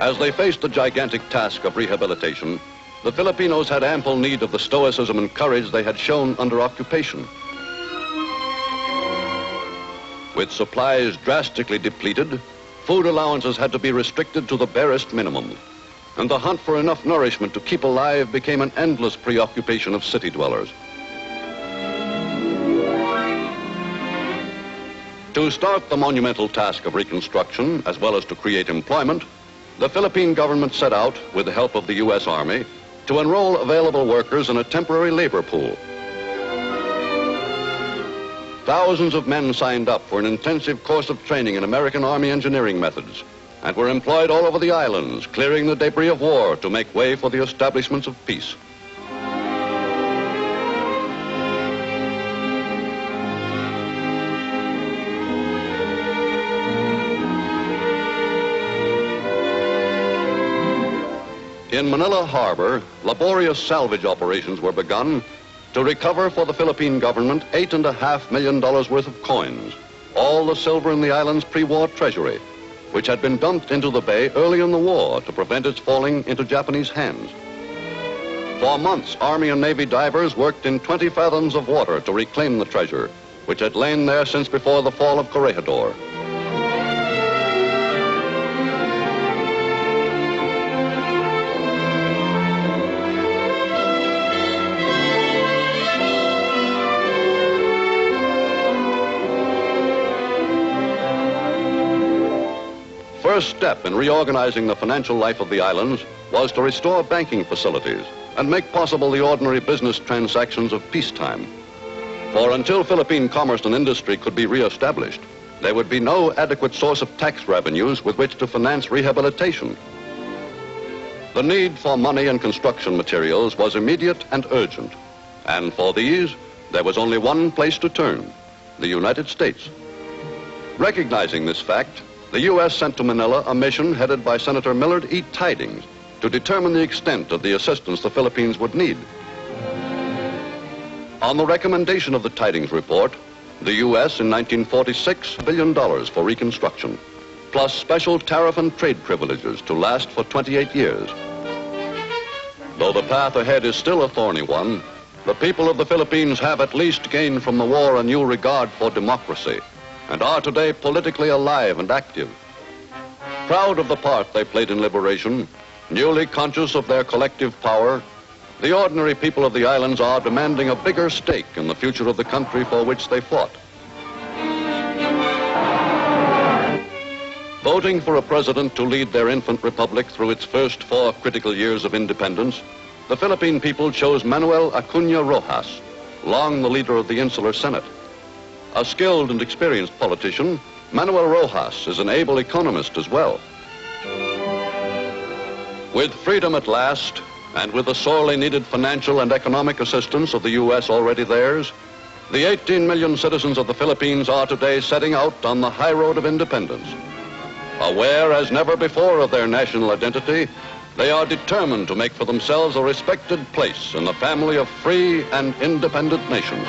As they faced the gigantic task of rehabilitation, the Filipinos had ample need of the stoicism and courage they had shown under occupation. With supplies drastically depleted, food allowances had to be restricted to the barest minimum, and the hunt for enough nourishment to keep alive became an endless preoccupation of city dwellers. To start the monumental task of reconstruction, as well as to create employment, the Philippine government set out, with the help of the U.S. Army, to enroll available workers in a temporary labor pool. Thousands of men signed up for an intensive course of training in American Army engineering methods and were employed all over the islands, clearing the debris of war to make way for the establishments of peace. In Manila Harbor, laborious salvage operations were begun to recover for the Philippine government $8.5 million worth of coins, all the silver in the island's pre-war treasury, which had been dumped into the bay early in the war to prevent its falling into Japanese hands. For months, Army and Navy divers worked in 20 fathoms of water to reclaim the treasure, which had lain there since before the fall of Corregidor. First step in reorganizing the financial life of the islands was to restore banking facilities and make possible the ordinary business transactions of peacetime. For until Philippine commerce and industry could be reestablished, there would be no adequate source of tax revenues with which to finance rehabilitation. The need for money and construction materials was immediate and urgent, and for these, there was only one place to turn: the United States. Recognizing this fact, the U.S. sent to Manila a mission headed by Senator Millard E. Tydings to determine the extent of the assistance the Philippines would need. On the recommendation of the Tydings report, the U.S. in 1946 $1 billion for reconstruction, plus special tariff and trade privileges to last for 28 years. Though the path ahead is still a thorny one, the people of the Philippines have at least gained from the war a new regard for democracy, and are today politically alive and active. Proud of the part they played in liberation, newly conscious of their collective power, the ordinary people of the islands are demanding a bigger stake in the future of the country for which they fought. Voting for a president to lead their infant republic through its first 4 critical years of independence, the Philippine people chose Manuel Acuña Rojas, long the leader of the Insular Senate. A skilled and experienced politician, Manuel Rojas is an able economist as well. With freedom at last, and with the sorely needed financial and economic assistance of the U.S. already theirs, the 18 million citizens of the Philippines are today setting out on the high road of independence. Aware as never before of their national identity, they are determined to make for themselves a respected place in the family of free and independent nations.